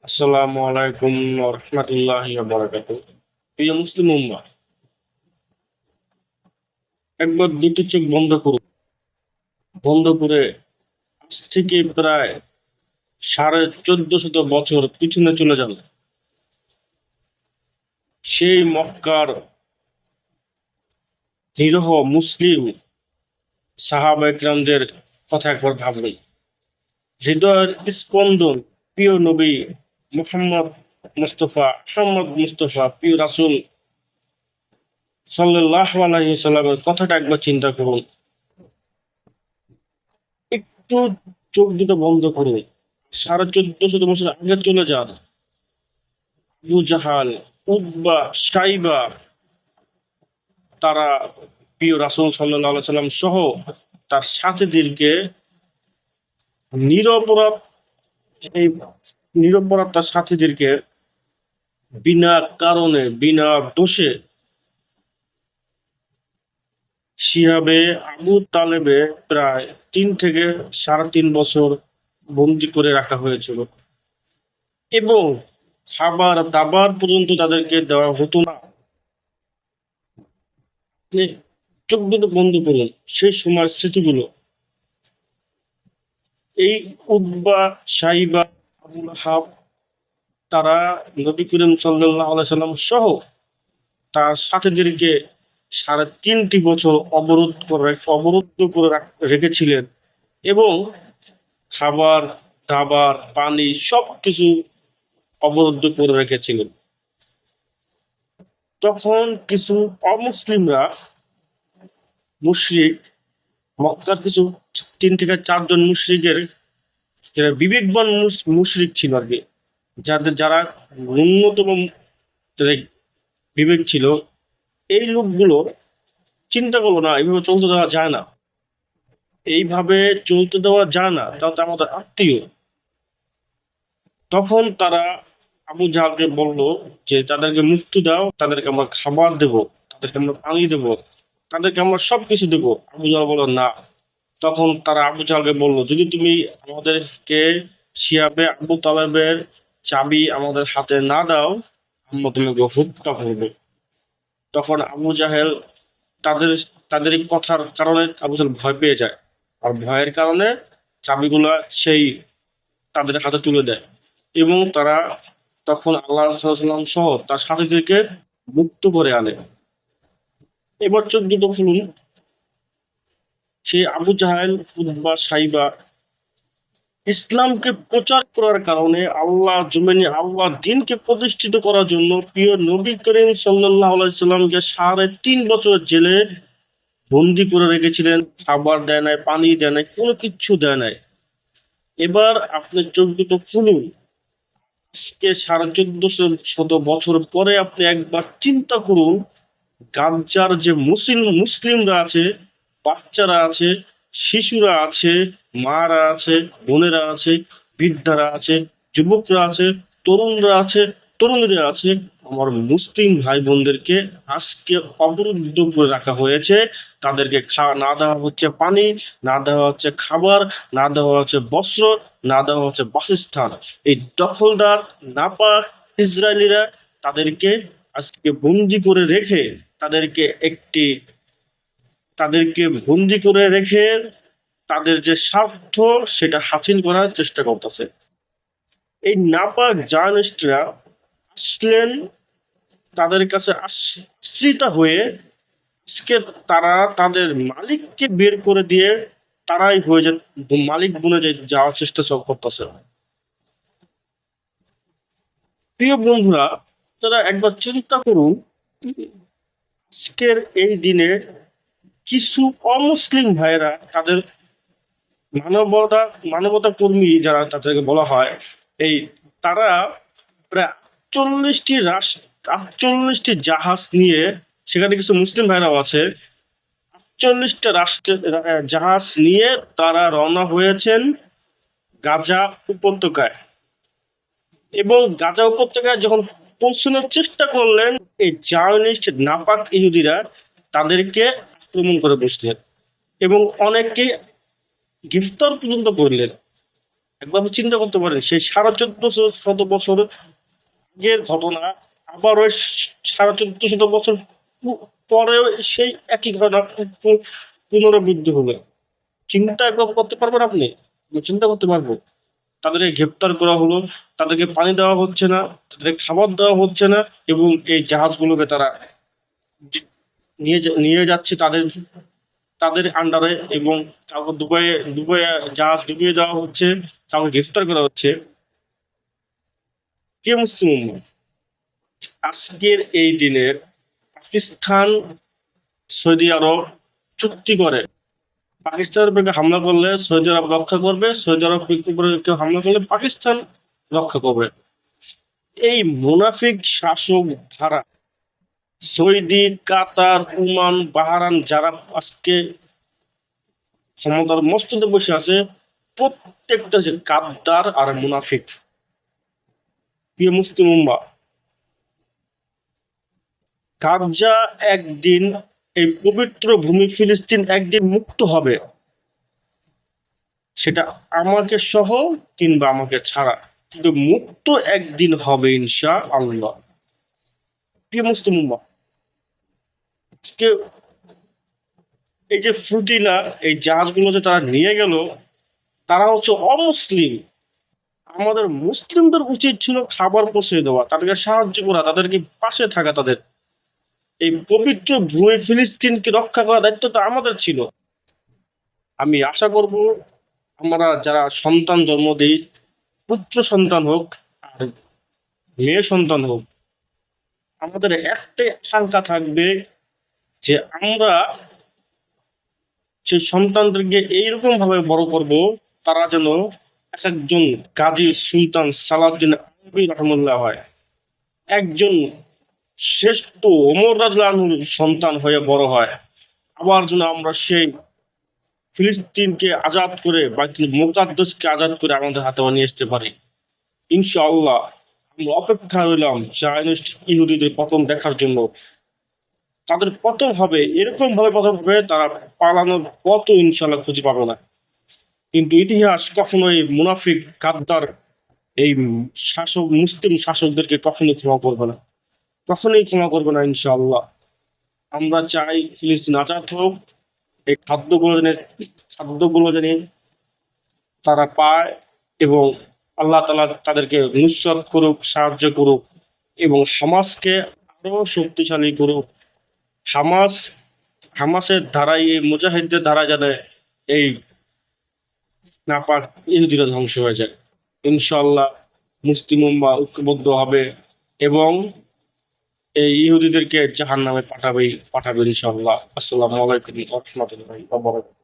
আসসালামু আলাইকুম ওয়া রাহমাতুল্লাহি ওয়া বারাকাতুহু। প্রিয় মুসলিম উম্মাহ, একবার দুটি চোখ বন্ধ করুন। বন্ধ করে আজ থেকে প্রায় 1450 বছর পিছনে চলে যান। সেই মক্কার নিরীহ মুসলিম সাহাবা একরামদের কথা একবার ভাবুন। হৃদয়ের স্পন্দন প্রিয় নবী মুহাম্মদ মুস্তফা প্রিয় রাসূল সাল্লাল্লাহু আলাইহি ওয়াসাল্লামের কথাটা একবার চিন্তা করুন। একটু চোখ দুটো বন্ধ করে 1450 বছর আগে চলে যান। আবু জাহাল, উতবা, সাইবা, তারা প্রিয় রাসূল সাল্লাল্লাহু আলাইহি সাল্লাম সহ তার সাথীদেরকে নিরপরাধ এই নিরপরাধ তার সাথীদেরকে বিনা কারণে বিনা দোষে শিহাবে আবু তালেবে প্রায় 3 থেকে 3.5 বছর বন্দি করে রাখা হয়েছিল এবং খাবার দাবার পর্যন্ত তাদেরকে দেওয়া হতো না। আপনি চোখ দুটো বন্ধ করুন, সেই সময়ের স্মৃতিগুলো। এই উতবা, সাইবা, আবু লাহাব, তারা নবী করিম সাল্লাল্লাহু আলাইহি সাল্লাম সহ তার সাথীদেরকে 3.5 বছর অবরুদ্ধ করে রেখেছিলেন এবং খাবার দাবার পানি সবকিছু অবরুদ্ধ করে রেখেছিলেন। তখন কিছু অমুসলিমরা, মুশরিক, মক্কার কিছু 3 থেকে 4 জন মুশরিকের, যারা বিবেকবান মুশরিক ছিল আর কি, যারা ন্যূনতম যাদের বিবেক ছিল, এই লোকগুলো চিন্তা করলো না এইভাবে চলতে দেওয়া যায় না, এইভাবে চলতে দেওয়া যায় না, তাও তো আমাদের আত্মীয়। তখন তারা আবু জাহালকে বলল যে তাদেরকে মুক্তি দাও, তাদেরকে আমরা খাবার দেব, তাদেরকে আমরা পানি দেব, তাদেরকে আমরা সবকিছু দেব। আবু জাহাল বলল না। তখন তারা আবু জাহালকে বলল, যদি তুমি আমাদেরকে শিয়াবে আবু তালেবের চাবি আমাদের হাতে না দাও, আমরা তোমাকে হত্যা করবো। তখন আবু জাহেল তাদের তাদের এই কথার কারণে আবু জাহেল ভয় পেয়ে যায়, আর ভয়ের কারণে চাবিগুলা সেই তাদের হাতে তুলে দেয় এবং তারা তখন আল্লাহ সাল্লাম সহ তার সাথীদেরকে মুক্ত করে আনে। এবার চোখ দুটো খুলুন। সেই আবু জাহেল, উতবা, সাইবা ইসলামকে প্রচার করার কারণে, আল্লাহ জমিনে আল্লাহ দিনকে প্রতিষ্ঠিত করার জন্য প্রিয় নবী করিম সাল্লাল্লাহু আলাইহি সাল্লামকে 3.5 বছর জেলে বন্দি করে রেখেছিলেন। খাবার দেয় নাই, পানি দেয় নাই, কোনো কিচ্ছু দেয় নাই। এবার আপনি চোখ দুটো খুলুন। আজকে 1450 বছর পরে আপনি একবার চিন্তা করুন, গাজ্জার যে মুসলিমরা আছে, বাচ্চারা আছে, শিশুরা আছে, মারা আছে, বোনেরা আছে, বৃদ্ধারা আছে, যুবকরা আছে, তরুণরা আছে, তরুণীরা আছে, আমার মুসলিম ভাই বোনদেরকে আজকে অবরুদ্ধ করে রাখা হয়েছে। তাদেরকে না দেওয়া হচ্ছে পানি, না দেওয়া হচ্ছে খাবার, না দেওয়া হচ্ছে বস্ত্র, না দেওয়া হচ্ছে বাসস্থান। এই দখলদার নাপাক ইসরায়েলিরা তাদেরকে আজকে বন্দি করে রেখে, তাদেরকে একটি তাদেরকে বন্দি করে রেখে তাদের যে স্বার্থ সেটা হাসিল করার চেষ্টা করতেছে। এই নাপাক জায়নিস্টরা আসলেন তাদের কাছে আশ্রিত হয়ে, আজকে তারা তাদের মালিককে বের করে দিয়ে তারাই হয়ে যায় মালিক বনে যাওয়ার চেষ্টা করতেছে। প্রিয় বন্ধুরা, তারা একবার চিন্তা করুন, আজকের এই দিনে কিছু অমুসলিম ভাইয়েরা তাদের মানবতা মানবতা কর্মী যারা তাদেরকে বলা হয়, এই তারা প্রায় 48টি জাহাজ নিয়ে, সেখানে কিছু মুসলিম ভাইরাও আছে, 48টা রাষ্ট্রের জাহাজ নিয়ে তারা রওনা হয়েছেন গাজা উপত্যকায়। এবং গাজা উপত্যকায় যখন পৌঁছানোর চেষ্টা করলেন, এই জায়নিস্ট নাপাক ইহুদিরা তাদেরকে আক্রমণ করে বসলেন এবং অনেককে গ্রেফতার পর্যন্ত করলেন। একবার আপনি চিন্তা করতে পারেন, সেই 1450 আগের ঘটনা আবার ওই 1450 পরেও সেই একই ঘটনা পুনরাবৃত্তি হলো। চিন্তা একবার করতে পারবেন আপনি? আমি চিন্তা করতে পারবো? তাদেরকে গ্রেপ্তার করা হলো, তাদেরকে পানি দেওয়া হচ্ছে না, তাদেরকে খাবার দেওয়া হচ্ছে না, এবং এই জাহাজগুলোকে তারা নিয়ে যাচ্ছে তাদের তাদের আন্ডারে, এবং কাউকে দুবাইয়ে দুবাইয়ে জাহাজ ডুবিয়ে দেওয়া হচ্ছে, কাউকে গ্রেফতার করা হচ্ছে। প্রিয় মুসলিম উম্মাহ, আজকের এই দিনে পাকিস্তান, সৌদি আরব চুক্তি করে পাকিস্তানের উপরে হামলা করলে সৌদি আরব রক্ষা করবে, সৌদি আরব উপরে কেউ হামলা করলে পাকিস্তান রক্ষা করবে। এই মুনাফিক শাসক ধারা সৌদি, কাতার, ওমান, বাহরাইন যারা আজকে ক্ষমতার মস্তদে বসে আছে, প্রত্যেকটা যে গাদ্দার আর মুনাফিক। প্রিয় মুসলিম উম্মাহ, গাজ্জা একদিন, এই পবিত্র ভূমি ফিলিস্তিন একদিন মুক্ত হবে, সেটা আমাকে সহ কিংবা আমাকে ছাড়া, কিন্তু মুক্ত একদিন হবে ইনশাআল্লাহ। প্রিয় মুসলিম উম্মাহ, আজকে এই যে ফ্রুটিলা, এই জাহাজগুলো যে তারা নিয়ে গেল, তারা হচ্ছে অমুসলিম। আমাদের মুসলিমদের উচিত ছিল খাবার পৌঁছে দেওয়া, তাদেরকে সাহায্য করা, তাদেরকে পাশে থাকা, তাদের এই পবিত্র ভূমি ফিলিস্তিনকে রক্ষা করার দায়িত্ব তো আমাদের ছিল। আমি আশা করব আমরা যারা সন্তান জন্ম দিই, পুত্র সন্তান হোক আর মেয়ে সন্তান হোক, আমাদের একটাই আকাঙ্ক্ষা থাকবে যে আমরা সেই সন্তানদেরকে এইরকম ভাবে বড় করব, তারা যেন এক একজন কাজী সুলতান সালাউদ্দিন আইয়ুবী রহমতুল্লাহ হয়, একজন শ্রেষ্ঠ ওমর রাদিয়াল্লাহু আনহুর সন্তান হয়ে বড় হয়। আবার যেন আমরা সেই ফিলিস্তিনকে আজাদ করে, বাইতুল মুকাদ্দাসকে আজাদ করে আমাদের হাতে নিয়ে আসতে পারি ইনশাআল্লাহ। আমরা অপেক্ষা রইলাম জায়নিস্ট ইহুদিদের পতন দেখার জন্য। তাদের পতন হবে, এরকম ভাবে পতন হবে, তারা পালানোর পথও ইনশাআল্লাহ খুঁজে পাবে না। কিন্তু ইতিহাস কখনোই মুনাফিক, গাদ্দার এই শাসক, মুসলিম শাসকদেরকে কখনোই ক্ষমা করবে না, কখনোই ক্ষমা করবে না ইনশাআল্লাহ। আমরা চাই ফিলিস্তিন আজাদ হোক, এই খাদ্যগুলো যেন তারা পায়, এবং আল্লাহ তাআলা তাদেরকে নুসরাত করুক, সাহায্য করুক, এবং হামাসকে আরো শক্তিশালী করুক। হামাস হামাসের ধারায়, এই মুজাহিদদের ধারায় যেন এই নাপাক ইহুদিরা ধ্বংস হয়ে যায় ইনশাআল্লাহ। মুসলিম উম্মাহ ঐক্যবদ্ধ হবে এবং এই ইহুদিদেরকে জাহান্নামে পাঠাবে ইনশাআল্লাহ। আসসালামু আলাইকুম ওয়া রাহমাতুল্লাহি ওয়া বারাকাতুহু।